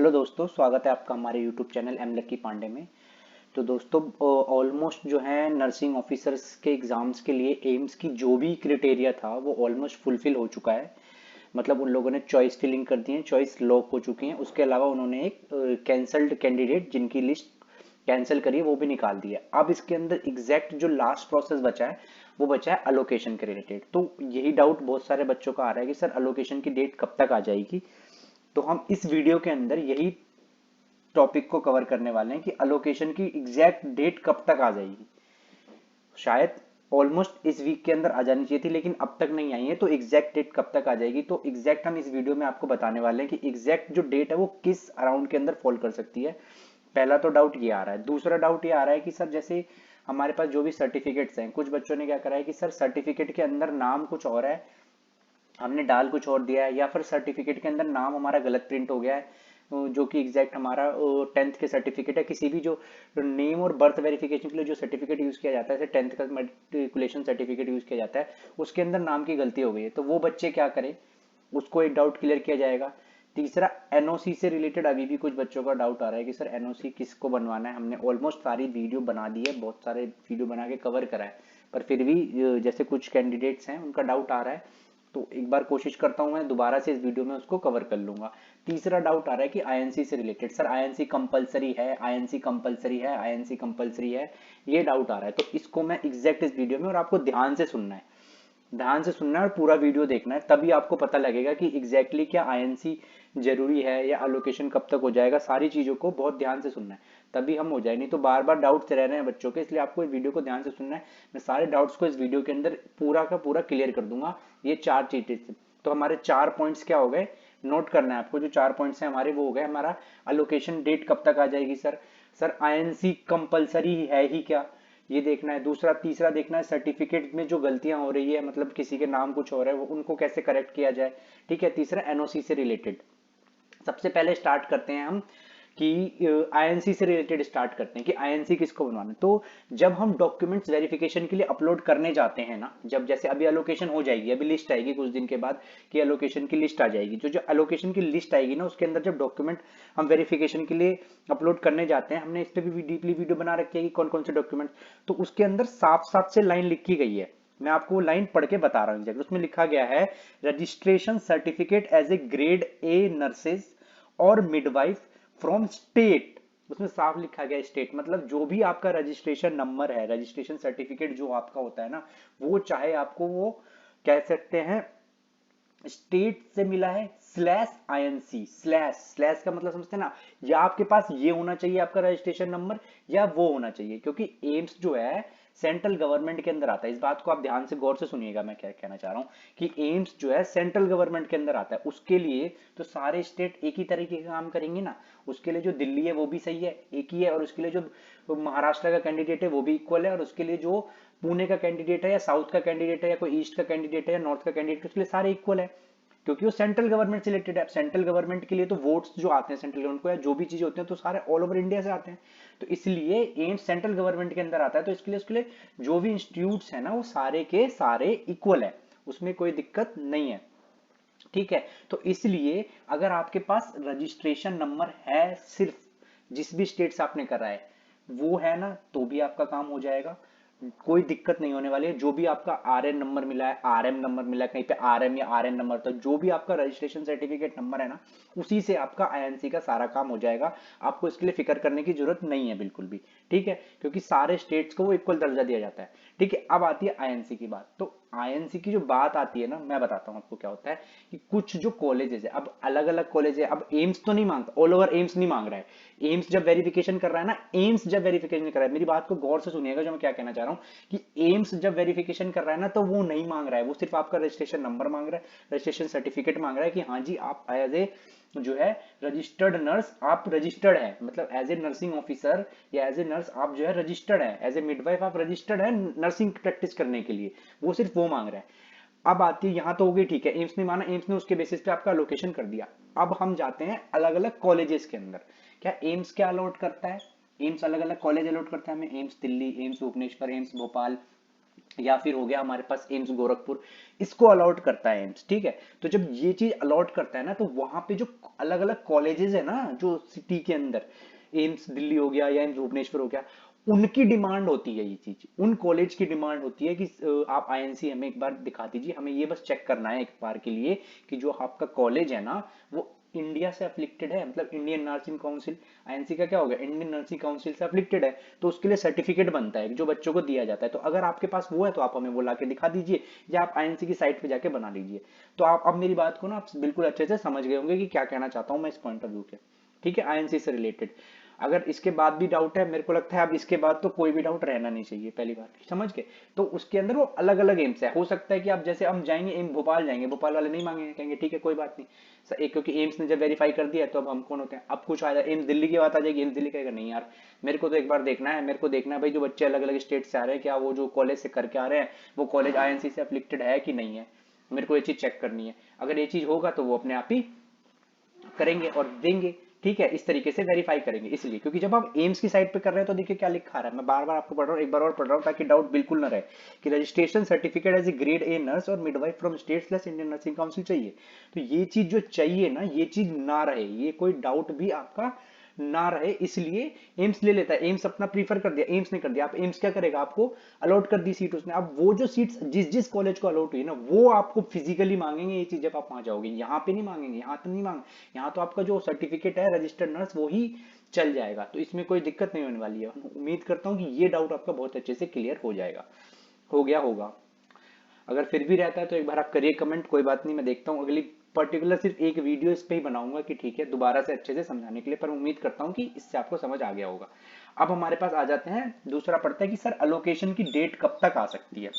Hello दोस्तों, स्वागत है आपका हमारे यूट्यूब चैनल एम लक्की पांडे में। तो दोस्तों, ऑलमोस्ट जो है नर्सिंग ऑफिसर्स के एग्जाम्स के लिए एम्स की जो भी क्राइटेरिया था वो ऑलमोस्ट फुलफिल हो चुका है। मतलब उन लोगों ने चॉइस फिलिंग कर दी है, चॉइस लॉक हो चुकी है। उसके अलावा उन्होंने एक कैंसल्ड कैंडिडेट जिनकी लिस्ट कैंसिल करी है वो भी निकाल दी है। अब इसके अंदर एग्जैक्ट जो लास्ट प्रोसेस बचा है वो बचा है अलोकेशन के रिलेटेड। तो यही डाउट बहुत सारे बच्चों का आ रहा है कि सर अलोकेशन की डेट कब तक आ जाएगी। तो हम इस वीडियो के अंदर यही टॉपिक को कवर करने वाले हैं कि अलोकेशन की एग्जैक्ट डेट कब तक आ जाएगी। शायद ऑलमोस्ट इस वीक के अंदर आ जानी चाहिए थी, लेकिन अब तक नहीं आई है। तो एग्जैक्ट डेट कब तक आ जाएगी, तो एग्जैक्ट हम इस वीडियो में आपको बताने वाले हैं कि एग्जैक्ट जो डेट है वो किस अराउंड के अंदर फॉल कर सकती है। पहला तो डाउट ये आ रहा है। दूसरा डाउट ये आ रहा है कि सर जैसे हमारे पास जो भी सर्टिफिकेट्स हैं, कुछ बच्चों ने क्या करा है कि सर सर्टिफिकेट के अंदर नाम कुछ और है, हमने डाल कुछ और दिया है, या फिर सर्टिफिकेट के अंदर नाम हमारा गलत प्रिंट हो गया है, जो कि एग्जैक्ट हमारा 10th के सर्टिफिकेट है। किसी भी जो नेम और बर्थ वेरिफिकेशन के लिए जो सर्टिफिकेट यूज किया जाता है, जैसे 10th का मेट्रिकुलेशन सर्टिफिकेट यूज किया जाता है, उसके अंदर नाम की गलती हो गई है। तो वो बच्चे क्या करें, उसको एक डाउट क्लियर किया जाएगा। तीसरा, एनओसी से रिलेटेड अभी भी कुछ बच्चों का डाउट आ रहा है कि सर एनओसी किसको बनवाना है। हमने ऑलमोस्ट सारी वीडियो बना दी है, बहुत सारे वीडियो बना के कवर करा है, पर फिर भी जैसे कुछ कैंडिडेट्स हैं उनका डाउट आ रहा है। तो एक बार कोशिश करता हूं मैं दोबारा से इस वीडियो में उसको कवर कर लूंगा। तीसरा डाउट आ रहा है कि आईएनसी से रिलेटेड, सर आईएनसी कंपलसरी है, आईएनसी कंपलसरी है, आईएनसी कंपलसरी है, ये डाउट आ रहा है। तो इसको मैं एग्जैक्ट इस वीडियो में, और आपको ध्यान से सुनना है, ध्यान से सुनना है और पूरा वीडियो देखना है, तभी आपको पता लगेगा कि एग्जैक्टली क्या आईएनसी जरूरी है या अलोकेशन कब तक हो जाएगा। सारी चीजों को बहुत ध्यान से सुनना है, तभी हम हो जाए। नहीं तो बार बार डाउट्स रह रहे हैं बच्चों के, इसलिए आपको इस वीडियो को ध्यान से सुनना है। मैं सारे डाउट्स को इस वीडियो के अंदर पूरा का पूरा क्लियर कर दूंगा। ये चार चीजें, तो हमारे चार पॉइंट्स क्या हो गए, नोट करना है आपको। जो चार पॉइंट्स हैं हमारे वो हो गए, हमारा अलोकेशन डेट कब तक आ जाएगी सर, सर आईएनसी कंपलसरी है ही क्या, ये देखना है। दूसरा, तीसरा देखना है सर्टिफिकेट में जो गलतियां हो रही है, मतलब किसी के नाम कुछ और है, वो उनको कैसे करेक्ट किया जाए। ठीक है। तीसरा, एनओसी से रिलेटेड। सबसे पहले स्टार्ट करते हैं हम कि आईएनसी से रिलेटेड स्टार्ट करते हैं कि आईएनसी किसको बनवाना है। तो जब हम डॉक्यूमेंट्स वेरिफिकेशन के लिए अपलोड करने जाते हैं ना, जब जैसे अभी एलोकेशन हो जाएगी, अभी लिस्ट आएगी कुछ दिन के बाद कि एलोकेशन की लिस्ट आ जाएगी। जो जो एलोकेशन की लिस्ट आएगी ना, उसके अंदर जब डॉक्यूमेंट हम वेरिफिकेशन के लिए अपलोड करने जाते हैं, हमने इस पर भी डीपली वीडियो बना रखी है कि कौन कौन से डॉक्यूमेंट, तो उसके अंदर साफ साफ से लाइन लिखी गई है। मैं आपको वो लाइन पढ़ के बता रहा हूँ। उसमें लिखा गया है, registration certificate as a grade A nurses और मिडवाइफ फ्रॉम स्टेट। उसमें साफ लिखा गया स्टेट, मतलब जो भी आपका रजिस्ट्रेशन नंबर है, रजिस्ट्रेशन सर्टिफिकेट जो आपका होता है ना, वो चाहे आपको वो कह सकते हैं स्टेट से मिला है स्लैश आईएनसी, स्लैश स्लैश का मतलब समझते हैं ना, या आपके पास ये होना चाहिए आपका रजिस्ट्रेशन नंबर, या वो होना चाहिए। क्योंकि एम्स जो है सेंट्रल गवर्नमेंट के अंदर आता है। इस बात को आप ध्यान से गौर से सुनिएगा, मैं क्या कहना चाह रहा हूं कि एम्स जो है सेंट्रल गवर्नमेंट के अंदर आता है। उसके लिए तो सारे स्टेट एक ही तरीके का काम करेंगे ना। उसके लिए जो दिल्ली है वो भी सही है, एक ही है, और उसके लिए जो महाराष्ट्र का कैंडिडेट है वो भी इक्वल है, और उसके लिए जो पुणे का कैंडिडेट है, या साउथ का कैंडिडेट है, या कोई ईस्ट का कैंडिडेट है, या नॉर्थ का कैंडिडेट, उसके लिए सारे इक्वल है, क्योंकि वो सेंट्रल गवर्नमेंट से रिलेटेड है। सेंट्रल गवर्नमेंट के लिए तो वोट्स जो आते हैं सेंट्रल गवर्नमेंट को, या जो भी चीजें होती हैं, तो सारे ऑल ओवर इंडिया से आते हैं। तो इसलिए एम्स सेंट्रल गवर्नमेंट के अंदर आता है, तो इसके लिए जो भी इंस्टीट्यूट्स है ना, वो सारे के सारे इक्वल है, उसमें कोई दिक्कत नहीं है। ठीक है। तो इसलिए अगर आपके पास रजिस्ट्रेशन नंबर है, सिर्फ जिस भी स्टेट से आपने करा है वो है ना, तो भी आपका काम हो जाएगा, कोई दिक्कत नहीं होने वाली है। जो भी आपका आरएन नंबर मिला है, आरएम नंबर मिला है, कहीं पे आरएम या आरएन नंबर, तो जो भी आपका रजिस्ट्रेशन सर्टिफिकेट नंबर है ना, उसी से आपका आईएनसी का सारा काम हो जाएगा। आपको इसके लिए फिक्र करने की जरूरत नहीं है बिल्कुल भी। ठीक है, क्योंकि सारे स्टेट्स को वो इक्वल दर्जा दिया जाता है। ठीक है। अब आती है आईएनसी की बात। तो आईएनसी की जो बात आती है ना, मैं बताता हूं आपको क्या होता है कि कुछ जो कॉलेजेस है, अब अलग अलग कॉलेज है, अब एम्स तो नहीं मांगता, ऑल ओवर एम्स नहीं मांग रहा है। एम्स जब वेरिफिकेशन कर रहा है ना, एम्स जब वेरिफिकेशन कर रहा है, मेरी बात को गौर से सुनिएगा जो मैं क्या कहना चाह रहा हूं कि एम्स जब वेरिफिकेशन कर रहा है ना, तो वो नहीं मांग रहा है, वो सिर्फ आपका रजिस्ट्रेशन नंबर मांग रहा है, रजिस्ट्रेशन सर्टिफिकेट मांग रहा है कि हाँ जी आप एज ए जो है रजिस्टर्ड नर्स, आप रजिस्टर्ड है, मतलब एज ए नर्सिंग ऑफिसर या एज ए नर्स आप जो है रजिस्टर्ड है, एज ए मिडवाइफ आप रजिस्टर्ड है नर्सिंग प्रैक्टिस करने के लिए, वो सिर्फ वो मांग रहा है। अब आती है, यहां तो हो गई, ठीक है, एम्स ने माना, एम्स ने उसके बेसिस पे आपका लोकेशन कर दिया। अब हम जाते हैं अलग अलग कॉलेजेस के अंदर। क्या एम्स क्या अलॉट करता है, एम्स अलग अलग कॉलेज अलॉट करता है हमें, एम्स दिल्ली, एम्स भुवनेश्वर, एम्स भोपाल, या फिर हो गया हमारे पास एम्स गोरखपुर, इसको अलॉट करता है एम्स, ठीक है। तो जब ये चीज अलॉट करता है ना, तो वहां पे जो अलग अलग कॉलेजेस है ना जो सिटी के अंदर, एम्स दिल्ली हो गया या एम्स भुवनेश्वर हो गया, उनकी डिमांड होती है, ये चीज उन कॉलेज की डिमांड होती है कि आप आईएनसी हमें एक बार दिखा दीजिए, हमें ये बस चेक करना है एक बार के लिए कि जो आपका कॉलेज है ना वो इंडिया से अफ्लिक्टेड है, मतलब इंडियन नर्सिंग काउंसिल, आईएनसी का क्या होगा, इंडियन नर्सिंग काउंसिल से अफ्लिक्टेड है। तो उसके लिए सर्टिफिकेट बनता है जो बच्चों को दिया जाता है। तो अगर आपके पास वो है तो आप हमें वो ला के दिखा दीजिए, या आप आईएनसी की साइट पे जाके बना लीजिए। तो आप अब मेरी बात को ना आप बिल्कुल अच्छे से समझ गए होंगे कि क्या कहना चाहता हूं मैं इस पॉइंट ऑफ व्यू के, ठीक है, आईएनसी से रिलेटेड। अगर इसके बाद भी डाउट है, मेरे को लगता है अब इसके बाद तो कोई भी डाउट रहना नहीं चाहिए, पहली बात समझ के। तो उसके अंदर वो अलग अलग एम्स है, हो सकता है कि आप जैसे हम जाएंगे एम भोपाल जाएंगे, भोपाल वाले नहीं मांगेंगे, कहेंगे ठीक है कोई बात नहीं एक, क्योंकि एम्स ने जब वेरीफाई कर दिया तो अब हम कौन होते हैं, अब कुछ आ जाए एम्स दिल्ली की बात आ जाएगी, एम्स दिल्ली कहेगा नहीं यार मेरे को तो एक बार देखना है, मेरे को देखना है भाई जो बच्चे अलग अलग स्टेट से आ रहे हैं, क्या वो जो कॉलेज से करके आ रहे हैं वो कॉलेज आईएनसी से अफ्लिक्टेड है कि नहीं है, मेरे को ये चीज चेक करनी है। अगर ये चीज होगा तो वो अपने आप ही करेंगे और देंगे, ठीक है, इस तरीके से वेरीफाई करेंगे। इसलिए क्योंकि जब आप एम्स की साइट पे कर रहे हैं तो देखिए क्या लिखा रहा है, मैं बार बार आपको पढ़ रहा हूँ, एक बार और पढ़ रहा हूँ ताकि डाउट बिल्कुल ना रहे, कि registration certificate as a grade A nurse और midwife from state plus Indian Nursing Council चाहिए। तो ये चीज जो चाहिए ना, ये चीज ना रहे, ये कोई डाउट भी आपका ना रहे, इसलिए एम्स ले लेता है। एम्स अपना प्रीफर कर दिया, एम्स ने कर दिया। आप एम्स क्या करेगा, आपको अलॉट कर दी सीट उसने। अब वो जो सीट्स जिस जिस कॉलेज को अलॉट हुई ना, वो आपको फिजिकली मांगेंगे ये चीज, जब आप वहां जाओगे। यहाँ पे नहीं मांगेंगे, यहाँ तो नहीं मांग, यहाँ तो आपका जो सर्टिफिकेट है रजिस्टर्ड नर्स वो ही चल जाएगा। तो इसमें कोई दिक्कत नहीं होने वाली है। उम्मीद करता हूँ कि ये डाउट आपका बहुत अच्छे से क्लियर हो जाएगा, हो गया होगा। अगर फिर भी रहता है तो एक बार आप करिए कमेंट, कोई बात नहीं, मैं देखता हूँ अगली पर्टिकुलर सिर्फ एक वीडियो इस पे ही बनाऊंगा कि ठीक है दोबारा से अच्छे से समझाने के लिए। पर उम्मीद करता हूँ कि इससे आपको समझ आ गया होगा। अब हमारे पास आ जाते हैं, दूसरा पड़ता है कि सर अलोकेशन की डेट कब तक आ सकती है।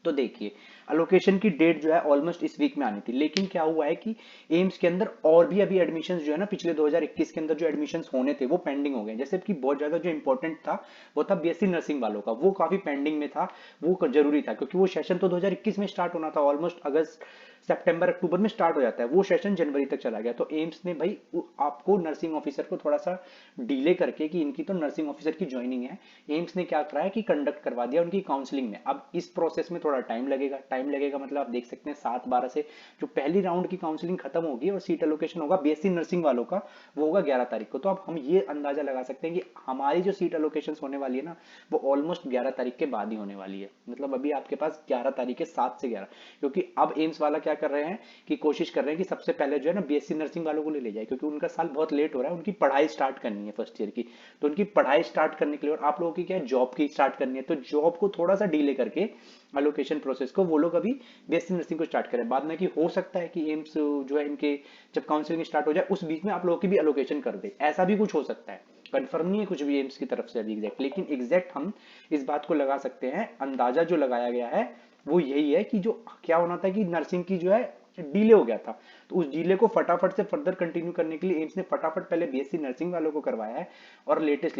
तो देखिए अलोकेशन की डेट जो है ऑलमोस्ट इस वीक में आनी थी, लेकिन क्या हुआ है कि एम्स के अंदर और भी अभी एडमिशंस जो है ना पिछले 2021 के अंदर जो एडमिशंस होने थे वो पेंडिंग हो गए। जैसे कि बहुत ज्यादा जो इंपॉर्टेंट था वो था बीएससी नर्सिंग वालों का, वो काफी पेंडिंग में था, वो जरूरी था क्योंकि वो सेशन तो 2021 में स्टार्ट होना था, ऑलमोस्ट अगस्त सितंबर अक्टूबर में स्टार्ट हो जाता है, वो सेशन जनवरी तक चला गया। तो एम्स ने भाई आपको नर्सिंग ऑफिसर को थोड़ा सा डिले करके, कि इनकी तो नर्सिंग ऑफिसर की ज्वाइनिंग है, एम्स ने क्या करा है कि कंडक्ट करवा दिया उनकी काउंसलिंग में। अब इस प्रोसेस में थोड़ा टाइम लगेगा, टाइम लगेगा मतलब आप देख सकते हैं 7-12 से जो पहली राउंड की काउंसलिंग खत्म होगी और सीट एलोकेशन होगा बीएससी नर्सिंग वालों का, वो होगा 11 तारीख को। तो अब हम ये अंदाजा लगा सकते हैं कि हमारी जो सीट एलोकेशन होने वाली है ना वो ऑलमोस्ट 11 तारीख के बाद ही होने वाली है। मतलब अभी आपके पास 11 तारीख के 7 से 11, क्योंकि अब एम्स वाला क्या कर रहे हैं कि कोशिश कर रहे हैं कि सबसे पहले जो है ना बीएससी नर्सिंग वालों को ले जाए, क्योंकि उनका साल बहुत लेट हो रहा है, उनकी पढ़ाई स्टार्ट करनी है फर्स्ट ईयर की। तो उनकी पढ़ाई स्टार्ट करने के लिए, और आप लोगों की क्या है जॉब की स्टार्ट करनी है, तो जॉब को थोड़ा सा डिले करके अलोकेशन प्रोसेस को वो लोग अभी बीएससी नर्सिंग को स्टार्ट करें। बाद में कि हो सकता है कि एम्स जो है इनके जब काउंसलिंग स्टार्ट हो जाए उस बीच में आप लोगों की भी अलोकेशन कर दे, ऐसा भी कुछ हो सकता है। कंफर्म नहीं है कुछ भी एम्स की तरफ से अभी एग्जैक्ट, लेकिन एग्जैक्ट हम इस बात को लगा सकते हैं, अंदाजा जो लगाया गया है वो यही है कि जो क्या होना था कि नर्सिंग की जो है डिले हो गया था, तो उस डिले को फटाफट से फर्दर कंटिन्यू करने के लिए एम्स ने फटाफट पहले बीएससी नर्सिंग वालों को करवाया है। और लेटेस्ट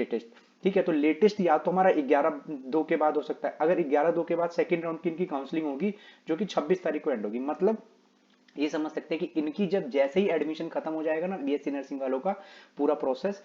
ठीक है, तो लेटेस्ट या तो हमारा 11/2 के बाद हो सकता है, अगर 11/2 के बाद सेकंड राउंड की इनकी काउंसलिंग होगी जो कि 26 तारीख को एंड होगी। मतलब ये समझ सकते हैं कि इनकी जब जैसे ही एडमिशन खत्म हो जाएगा ना बीएससी नर्सिंग वालों का पूरा प्रोसेस,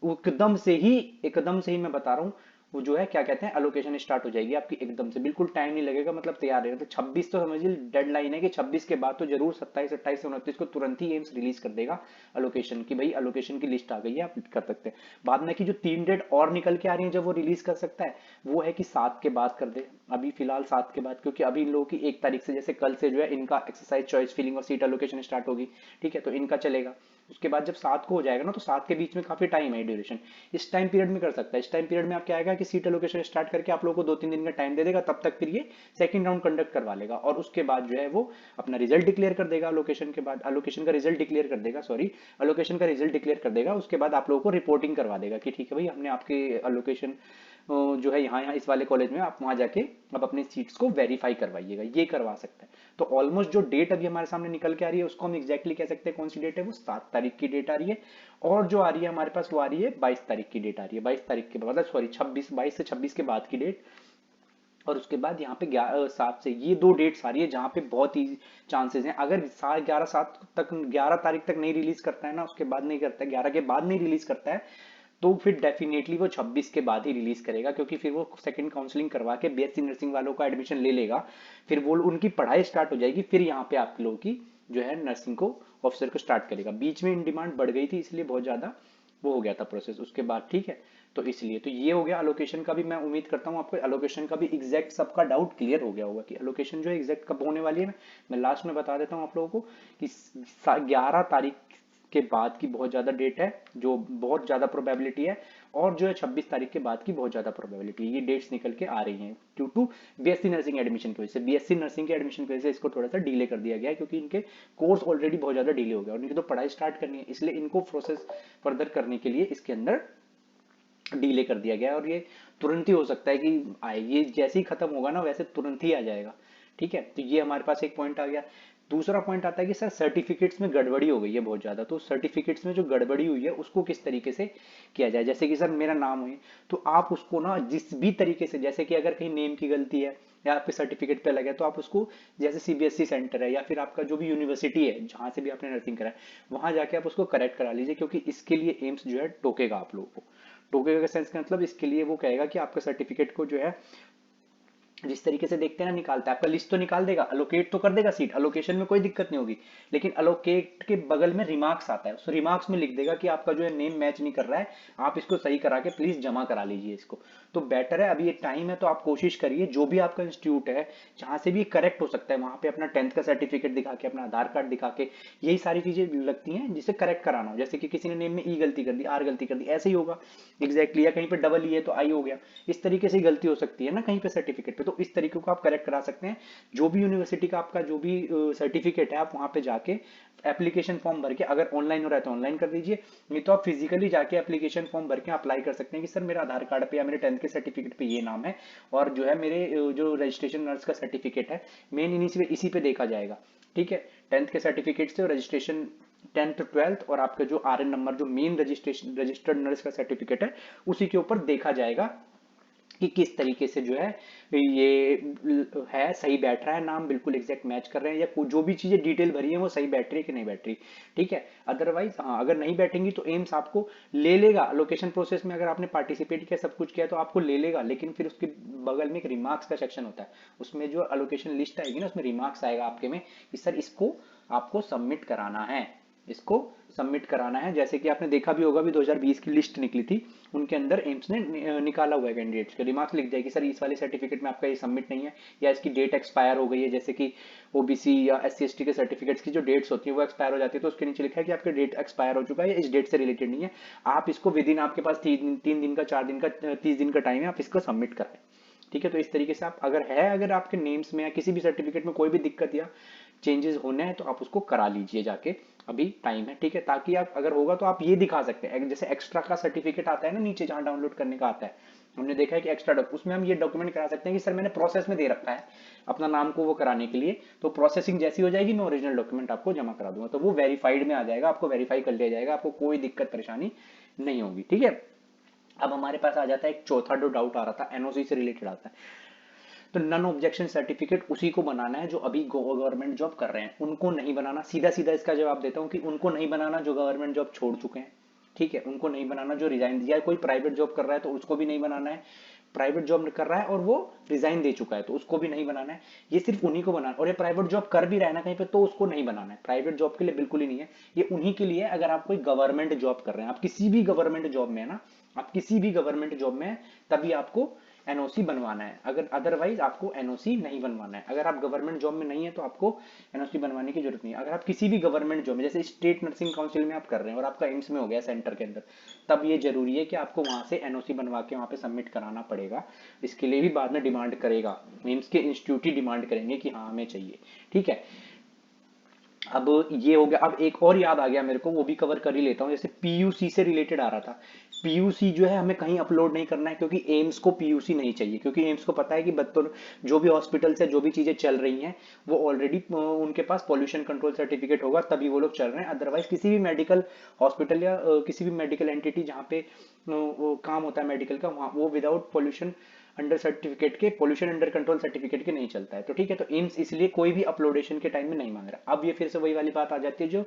एकदम से ही मैं बता रहा हूँ वो जो है क्या कहते हैं अलोकेशन स्टार्ट हो जाएगी आपकी एकदम से, बिल्कुल टाइम नहीं लगेगा, मतलब तैयार रहेगा। तो 26 तो समझिए डेडलाइन है कि 26 के बाद तो जरूर 27, 28 से 29 को तुरंत ही एम्स रिलीज कर देगा अलोकेशन की, भाई अलोकेशन की लिस्ट आ गई है आप कर सकते हैं। बाद में की जो 3 डेट और निकल के आ रही है जब वो रिलीज कर सकता है, वो है कि 7 के बाद कर दे, अभी फिलहाल 7 के बाद, क्योंकि अभी इन लोगों की 1 तारीख से जैसे कल से जो है इनका एक्सरसाइज चॉइस फिलिंग और सीट एलोकेशन स्टार्ट होगी, ठीक है, तो इनका चलेगा। उसके बाद जब 7 को हो जाएगा ना तो 7 के बीच में काफी टाइम है ड्यूरेशन, इस टाइम पीरियड में कर सकता है। इस टाइम पीरियड में आप क्या आएगा कि सीट एलोकेशन स्टार्ट करके आप लोगों को 2-3 दिन का टाइम दे देगा, तब तक फिर ये सेकंड राउंड कंडक्ट करवा लेगा, और उसके बाद जो है वो अपना रिजल्ट डिक्लेयर कर देगा अलोकेशन के बाद, अलोकेशन का रिजल्ट डिक्लेयर कर देगा, सॉरी अलोकेशन का रिजल्ट डिक्लेयर कर देगा। उसके बाद आप लोगों को रिपोर्टिंग करवा देगा कि ठीक है भाई हमने आपके अलोकेशन जो है यहाँ यहाँ इस वाले कॉलेज में, आप वहां जाके अब अपनी सीट्स को वेरीफाई करवाइएगा, ये करवा सकता है। तो ऑलमोस्ट जो डेट अभी हमारे सामने निकल के आ रही है उसको हम एग्जैक्टली कह सकते हैं कौन सी डेट है, वो 7 तारीख की डेट आ रही है। और जो आ रही है हमारे पास वो आ रही है 22 तारीख की डेट आ रही है, 22 तारीख के बाद, मतलब सॉरी 22 से 26 के बाद की डेट। और उसके बाद यहाँ पे 7 से, ये 2 डेट्स आ रही है जहाँ पे बहुत ही चांसेस हैं, अगर 11 7 तक 11 तारीख तक नहीं रिलीज करता है ना, उसके बाद नहीं करता है, 11 के बाद नहीं रिलीज करता है, तो फिर डेफिनेटली वो 26 के बाद ही रिलीज करेगा, क्योंकि फिर वो सेकंड काउंसलिंग करवा के बीएससी नर्सिंग वालों का एडमिशन ले लेगा, फिर वो उनकी पढ़ाई स्टार्ट हो जाएगी, फिर यहाँ पे आप लोगों की जो है नर्सिंग को ऑफिसर को स्टार्ट करेगा। बीच में इन डिमांड बढ़ गई थी, इसलिए बहुत ज्यादा वो हो गया था प्रोसेस उसके बाद, ठीक है। तो इसलिए तो ये हो गया अलोकेशन का भी। मैं उम्मीद करता हूँ आपको अलोकेशन का भी एग्जैक्ट सबका डाउट क्लियर हो गया होगा कि अलोकेशन जो है एग्जैक्ट कब होने वाली है। मैं लास्ट में बता देता हूँ आप लोगों को कि 11 तारीख के बाद की बहुत ज्यादा डेट है, जो बहुत ज्यादा प्रोबेबिलिटी है, और जो है 26 तारीख के बाद की बहुत ज्यादा प्रोबेबिलिटी है। ये डेट्स निकल के आ रही हैं due to BSc nursing admission की वजह से। बीएससी नर्सिंग के एडमिशन की वजह से इसको थोड़ा सा डिले कर दिया गया है, क्योंकि इनके कोर्स ऑलरेडी बहुत ज्यादा डिले हो गया और इनकी तो पढ़ाई स्टार्ट करनी है, इसलिए इनको प्रोसेस फर्दर करने के लिए इसके अंदर डिले कर दिया गया है। और ये तुरंत ही हो सकता है कि आए, ये जैसे ही खत्म होगा ना वैसे तुरंत ही आ जाएगा, ठीक है। तो ये हमारे पास एक पॉइंट आ गया। दूसरा पॉइंट आता है कि सर सर्टिफिकेट्स में गड़बड़ी हो गई है बहुत ज्यादा, तो सर्टिफिकेट्स में जो गड़बड़ी हुई है उसको किस तरीके से किया जाए। जैसे कि सर मेरा नाम हुई, तो आप उसको ना जिस भी तरीके से, जैसे कि अगर कहीं नेम की गलती है या आपके सर्टिफिकेट पे लगे, तो आप उसको जैसे सीबीएसई सेंटर है या फिर आपका जो भी यूनिवर्सिटी है जहां से भी आपने नर्सिंग करा है, वहां जाके आप उसको करेक्ट करा लीजिए, क्योंकि इसके लिए एम्स जो है टोकेगा आप लोगों को। टोकेगा का सेंस का मतलब इसके लिए वो कहेगा कि आपका सर्टिफिकेट को जो है जिस तरीके से देखते हैं ना निकालता है, आपका लिस्ट तो निकाल देगा, अलोकेट तो कर देगा सीट, अलोकेशन में कोई दिक्कत नहीं होगी, लेकिन अलोकेट के बगल में रिमार्क्स आता है, उस रिमार्क्स में लिख देगा कि आपका जो है नेम मैच नहीं कर रहा है, आप इसको सही करा के प्लीज जमा करा लीजिए इसको। तो बेटर है, अभी ये टाइम है, तो आप कोशिश करिए जो भी आपका इंस्टीट्यूट है जहां से भी करेक्ट हो सकता है वहां पे अपना 10th का सर्टिफिकेट दिखा के, अपना आधार कार्ड दिखा के, यही सारी चीजें लगती हैं जिसे करेक्ट कराना हो। जैसे कि किसी ने नेम में ई गलती कर दी, आर गलती कर दी, ऐसे ही होगा एग्जैक्टली, या कहीं पे डबल ई है तो आई हो गया, इस तरीके से गलती हो सकती है ना कहीं पे सर्टिफिकेट पे, तो इस तरीके को आप करेक्ट करा सकते हैं। जो भी यूनिवर्सिटी का आपका जो भी सर्टिफिकेट है, आप वहां पे जाके एप्लीकेशन फॉर्म भर के, अगर ऑनलाइन हो रहा है तो ऑनलाइन कर दीजिए, नहीं तो आप फिजिकली जाके एप्लीकेशन फॉर्म भर के अप्लाई कर सकते हैं कि सर मेरा आधार कार्ड पे या मेरे 10th के सर्टिफिकेट पे ये नाम है, और जो है मेरे जो रजिस्ट्रेशन नर्स का सर्टिफिकेट है मेन इसी पे देखा जाएगा, ठीक है। 10th के सर्टिफिकेट से रजिस्ट्रेशन 10th 12th और आपका जो आरएन नंबर जो मेन रजिस्ट्रेशन रजिस्टर्ड नर्स का सर्टिफिकेट है उसी के ऊपर देखा जाएगा कि किस तरीके से जो है ये है, सही बैठ रहा है नाम, बिल्कुल एग्जैक्ट मैच कर रहे हैं, या जो भी चीजें डिटेल भरी है वो सही बैठ रही है कि नहीं बैठ रही, ठीक है। अदरवाइज हाँ, अगर नहीं बैठेंगी तो एम्स आपको ले लेगा लोकेशन प्रोसेस में, अगर आपने पार्टिसिपेट किया सब कुछ किया तो आपको ले लेगा, लेकिन फिर उसके बगल में एक रिमार्क्स का सेक्शन होता है, उसमें जो अलोकेशन लिस्ट आएगी ना उसमें रिमार्क्स आएगा आपके में कि सर इसको आपको सबमिट कराना है, इसको सबमिट कराना है। जैसे कि आपने देखा भी होगा, भी 2020 की लिस्ट निकली थी, उनके अंदर एम्स ने निकाला हुआ है कैंडिडेट्स के रिमार्क्स लिख जाएगी सर इस वाले सर्टिफिकेट में आपका ये सबमिट नहीं है, या इसकी डेट एक्सपायर हो गई है, जैसे कि ओबीसी या SC ST के सर्टिफिकेट्स की जो डेट्स होती है वो एक्सपायर हो जाती है, तो उसके नीचे लिखा है कि आपका डेट एक्सपायर हो चुका है, इस डेट से रिलेटेड नहीं है, आप इसको विद इन, आपके पास 3 दिन का 4 दिन का 30 दिन का टाइम है, आप इसको सबमिट कराएं, ठीक है। तो इस तरीके से आप अगर आपके नेम्स में या किसी भी सर्टिफिकेट में कोई भी दिक्कत या चेंजेस होने हैं तो आप उसको करा लीजिए जाके, अभी टाइम है, ठीक है। ताकि आप अगर होगा तो आप ये दिखा सकते हैं, जैसे एक्स्ट्रा का सर्टिफिकेट आता है ना नीचे जहां डाउनलोड करने का आता है, हमने देखा है कि एक्स्ट्रा उसमें हम ये डॉक्यूमेंट करा सकते हैं कि सर मैंने प्रोसेस में दे रखा है अपना नाम को वो कराने के लिए, तो प्रोसेसिंग जैसी हो जाएगी मैं ओरिजिनल डॉक्यूमेंट आपको जमा करा दूंगा, तो वो वेरीफाइड में आ जाएगा, आपको वेरीफाई कर लिया जाएगा, आपको कोई दिक्कत परेशानी नहीं होगी, ठीक है। अब हमारे पास आ जाता है एक चौथा जो डाउट आ रहा था, एनओसी से रिलेटेड आता है। तो नन ऑब्जेक्शन सर्टिफिकेट उसी को बनाना है जो अभी गवर्नमेंट जॉब कर रहे हैं, उनको नहीं बनाना। सीधा सीधा इसका जवाब देता हूं कि उनको नहीं बनाना जो गवर्नमेंट जॉब छोड़ चुके हैं, ठीक है, उनको नहीं बनाना। जो रिजाइन दिया है, कोई प्राइवेट जॉब कर रहा है तो उसको भी नहीं बनाना है, प्राइवेट जॉब कर रहा है और वो रिजाइन दे चुका है तो उसको भी नहीं बनाना है, ये सिर्फ उन्हीं को बनाना। और ये प्राइवेट जॉब कर भी रहा है ना कहीं पे तो उसको नहीं बनाना है, प्राइवेट जॉब के लिए बिल्कुल ही नहीं है, ये उन्हीं के लिए। अगर आप कोई गवर्नमेंट जॉब कर रहे हैं, आप किसी भी गवर्नमेंट जॉब में है ना, आप किसी भी गवर्नमेंट जॉब में तभी आपको एनओसी बनवाना है, अगर अदरवाइज आपको एनओसी नहीं बनवाना है। अगर आप गवर्नमेंट जॉब में नहीं है तो आपको एनओसी बनवाने की जरूरत नहीं है। अगर आप किसी भी गवर्नमेंट जॉब में, जैसे स्टेट नर्सिंग काउंसिल में आप कर रहे हैं और आपका एम्स में हो गया सेंटर के अंदर, तब ये जरूरी है कि आपको वहां से एनओसी बनवा के वहां पे सबमिट कराना पड़ेगा। इसके लिए भी बाद में डिमांड करेगा, एम्स के इंस्टीट्यूट ही डिमांड करेंगे कि हाँ हमें चाहिए, ठीक है। अब ये हो गया। अब एक और याद आ गया मेरे को, वो भी कवर कर ही लेता हूँ। जैसे पीयूसी से रिलेटेड आ रहा था, पीयूसी जो है हमें कहीं अपलोड नहीं करना है, क्योंकि एम्स को पीयूसी नहीं चाहिए, क्योंकि एम्स को पता है कि बत्तर जो भी हॉस्पिटल से जो भी चीजें चल रही हैं वो ऑलरेडी उनके पास पॉल्यूशन कंट्रोल सर्टिफिकेट होगा तभी वो लोग चल रहे हैं। अदरवाइज किसी भी मेडिकल हॉस्पिटल या किसी भी मेडिकल एंटिटी जहाँ पे वो काम होता है मेडिकल का, वहाँ वो विदाउट पॉल्यूशन अंडर सर्टिफिकेट के, पॉल्यूशन अंडर कंट्रोल सर्टिफिकेट के नहीं चलता है, तो ठीक है। तो एम्स इसलिए कोई भी अपलोडेशन के टाइम में नहीं मांग रहा। अब ये फिर से वही वाली बात आ जाती है जो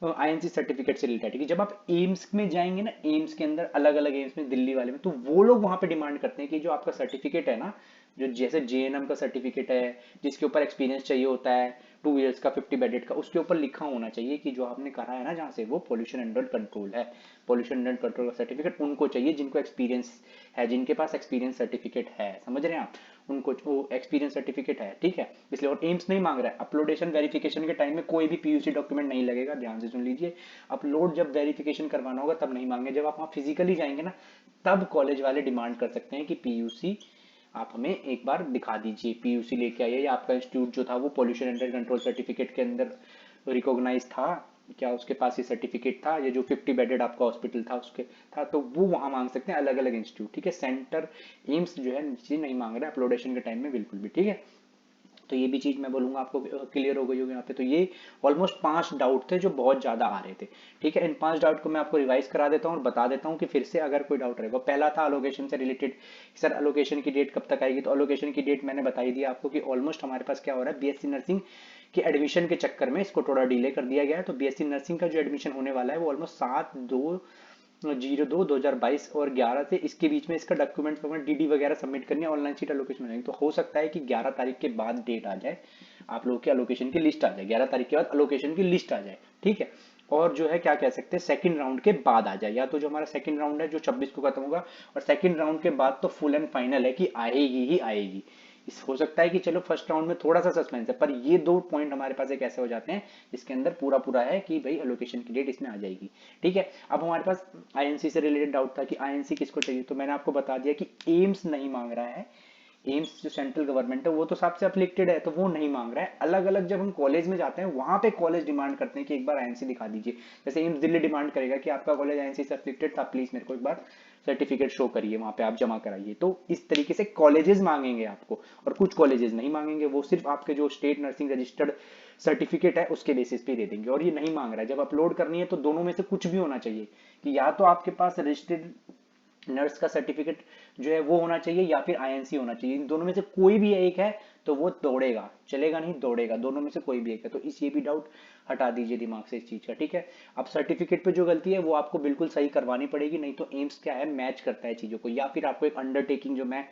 आईएनसी सर्टिफिकेट से रिलेटेड है कि जब आप एम्स में जाएंगे ना, एम्स के अंदर अलग अलग एम्स में, दिल्ली वाले में, तो वो लोग वहां पे डिमांड करते हैं कि जो आपका सर्टिफिकेट है ना, जो जैसे जेएनएम का सर्टिफिकेट है जिसके ऊपर एक्सपीरियंस चाहिए होता है 2 इयर्स का 50 बेडेड का, उसके ऊपर लिखा होना चाहिए कि जो आपने करा है ना जहाँ से, वो पोल्यूशन अंडर कंट्रोल है। पोल्यूशन अंडर कंट्रोल का सर्टिफिकेट उनको चाहिए जिनको एक्सपीरियंस है, जिनके पास एक्सपीरियंस सर्टिफिकेट है, समझ रहे हैं आप, उनको वो एक्सपीरियंस सर्टिफिकेट है, ठीक है। इसलिए और एम्स नहीं मांग रहा है। अपलोडेशन वेरिफिकेशन के टाइम में कोई भी पीयूसी डॉक्यूमेंट नहीं लगेगा, ध्यान से सुन लीजिए। अपलोड जब वेरिफिकेशन करवाना होगा तब नहीं मांगे, जब आप वहाँ फिजिकली जाएंगे ना, तब कॉलेज वाले डिमांड कर सकते हैं कि पीयूसी आप हमें एक बार दिखा दीजिए, पीयूसी लेके आइए, या आपका इंस्टीट्यूट जो था वो पोल्यूशन अंडर कंट्रोल सर्टिफिकेट के अंदर रिकॉग्नाइज था क्या, उसके पास ये सर्टिफिकेट था, ये जो 50 बेडेड आपका हॉस्पिटल था उसके था, तो वो वहां मांग सकते हैं अलग अलग इंस्टीट्यूट, ठीक है। सेंटर एम्स जो है चीज नहीं मांग रहा है अपलोडेशन के टाइम में बिल्कुल भी, ठीक है। तो ये भी चीज मैं बोलूंगा आपको क्लियर हो गई होगी यहाँ पे। तो ये ऑलमोस्ट 5 डाउट थे जो बहुत ज्यादा आ रहे थे, ठीक है। इन 5 डाउट को मैं आपको रिवाइज करा देता हूँ और बता देता हूँ कि फिर से अगर कोई डाउट रहेगा। पहला था अलोकेशन से रिलेटेड, सर अलोकेशन की डेट कब तक आएगी, तो अलोकेशन की डेट मैंने बताई दी आपको कि ऑलमोस्ट हमारे पास क्या हो रहा है, बीएससी नर्सिंग के एडमिशन के चक्कर में इसको थोड़ा डिले कर दिया गया है। तो बीएससी नर्सिंग का जो एडमिशन होने वाला है वो ऑलमोस्ट 7/2/2022 और 11 से इसके बीच में इसका डॉक्यूमेंट्स वगैरह डीडी वगैरह सबमिट करनी है, ऑनलाइन सीट एलोकेशन हो जाएगी। तो हो सकता है कि 11 तारीख के बाद डेट आ जाए, आप लोगों के एलोकेशन की लिस्ट आ जाए, 11 तारीख के बाद एलोकेशन की लिस्ट आ जाए, ठीक है। और जो है क्या कह सकते हैं, सेकंड राउंड के बाद आ जाए, या तो जो हमारा सेकंड राउंड है जो 26 को खत्म होगा, और सेकंड राउंड के बाद तो फुल एंड फाइनल है कि आएगी ही आएगी। इस हो सकता है कि चलो फर्स्ट राउंड में थोड़ा सा सस्पेंस है, पर ये 2 पॉइंट हमारे पास एक ऐसे हो जाते हैं जिसके अंदर पूरा पूरा है कि भाई एलोकेशन की डेट इसमें आ जाएगी, ठीक है। अब हमारे पास आईएनसी से रिलेटेड डाउट था कि आईएनसी किसको चाहिए, तो मैंने आपको बता दिया कि एम्स नहीं मांग रहा है। एम्स जो सेंट्रल गवर्नमेंट है वो तो सबसे अफिलिएटेड है, तो वो नहीं मांग रहा है। अलग अलग जब हम कॉलेज में जाते हैं वहां पे कॉलेज डिमांड करते हैं कि एक बार आईएनसी दिखा दीजिए। जैसे एम्स दिल्ली डिमांड करेगा कि आपका कॉलेज आईएनसी से अफिलिएटेड था, प्लीज मेरे को एक बार सर्टिफिकेट शो करिए, वहां पे आप जमा कराइए। तो इस तरीके से कॉलेजेस मांगेंगे आपको, और कुछ कॉलेजेस नहीं मांगेंगे, वो सिर्फ आपके जो स्टेट नर्सिंग रजिस्टर्ड सर्टिफिकेट है उसके बेसिस पे दे देंगे। और ये नहीं मांग रहा है, जब अपलोड करनी है तो दोनों में से कुछ भी होना चाहिए, कि या तो आपके पास रजिस्टर्ड नर्स का सर्टिफिकेट जो है वो होना चाहिए, या फिर आईएनसी होना चाहिए। इन दोनों में से कोई भी एक है तो वो दौड़ेगा, चलेगा नहीं, दौड़ेगा, दोनों में से कोई भी एक है। तो इस ये भी डाउट हटा दीजिए दिमाग से इस चीज का, ठीक है। अब सर्टिफिकेट पे जो गलती है वो आपको बिल्कुल सही करवानी पड़ेगी, नहीं तो एम्स क्या है, मैच करता है चीजों को, या फिर आपको एक अंडरटेकिंग जो मैं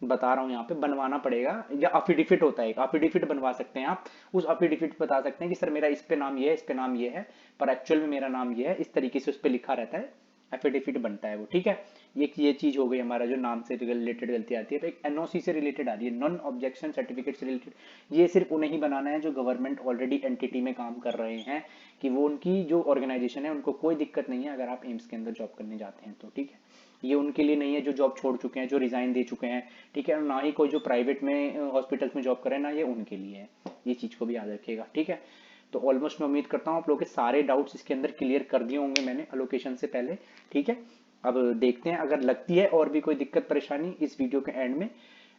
बता रहा हूँ यहाँ पे बनवाना पड़ेगा, या अफिडेविट होता है एक, अफिडेविट बनवा सकते हैं आप। उस अफिडेविट बता सकते हैं कि सर मेरा इस पे नाम ये है, इस पे नाम ये है, पर एक्चुअल में मेरा नाम ये है, इस तरीके से उस पे लिखा रहता है, एफिडेविट बनता है वो, ठीक है। ये चीज हो गई हमारा जो नाम से रिलेटेड गलती आती है। तो एक एनओसी से रिलेटेड आ रही है, नॉन ऑब्जेक्शन सर्टिफिकेट से रिलेटेड। ये सिर्फ उन्हें ही बनाना है जो गवर्नमेंट ऑलरेडी एंटिटी में काम कर रहे हैं, कि वो उनकी जो ऑर्गेनाइजेशन है उनको कोई दिक्कत नहीं है अगर आप एम्स के अंदर जॉब करने जाते हैं तो, ठीक है। ये उनके लिए नहीं है जो जॉब छोड़ चुके हैं, जो रिजाइन दे चुके हैं, ठीक है। ना ही कोई जो प्राइवेट में हॉस्पिटल्स में जॉब कर रहे हैं, ना ये उनके लिए है। ये चीज को भी याद रखिएगा, ठीक है। तो ऑलमोस्ट मैं उम्मीद करता हूँ आप लोगों के सारे डाउट्स इसके अंदर क्लियर कर दिए होंगे मैंने एलोकेशन से पहले, ठीक है। अब देखते हैं अगर लगती है और भी कोई दिक्कत परेशानी इस वीडियो के एंड में,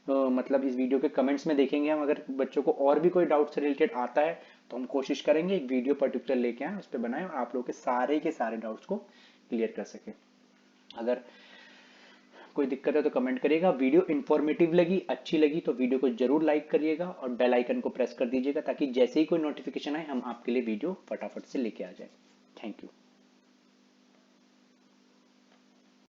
मतलब इस वीडियो के कमेंट्स में देखेंगे हम, अगर बच्चों को और भी कोई डाउट से रिलेटेड आता है तो हम कोशिश करेंगे एक वीडियो पर्टिकुलर लेके आए, उस पर बनाएं और आप लोगों के सारे डाउट्स को क्लियर कर सके। अगर कोई दिक्कत है तो कमेंट करिएगा। वीडियो इन्फॉर्मेटिव लगी, अच्छी लगी तो वीडियो को जरूर लाइक करिएगा और बेल आइकन को प्रेस कर दीजिएगा, ताकि जैसे ही कोई नोटिफिकेशन आए हम आपके लिए वीडियो फटाफट से लेके आ जाए। Thank you.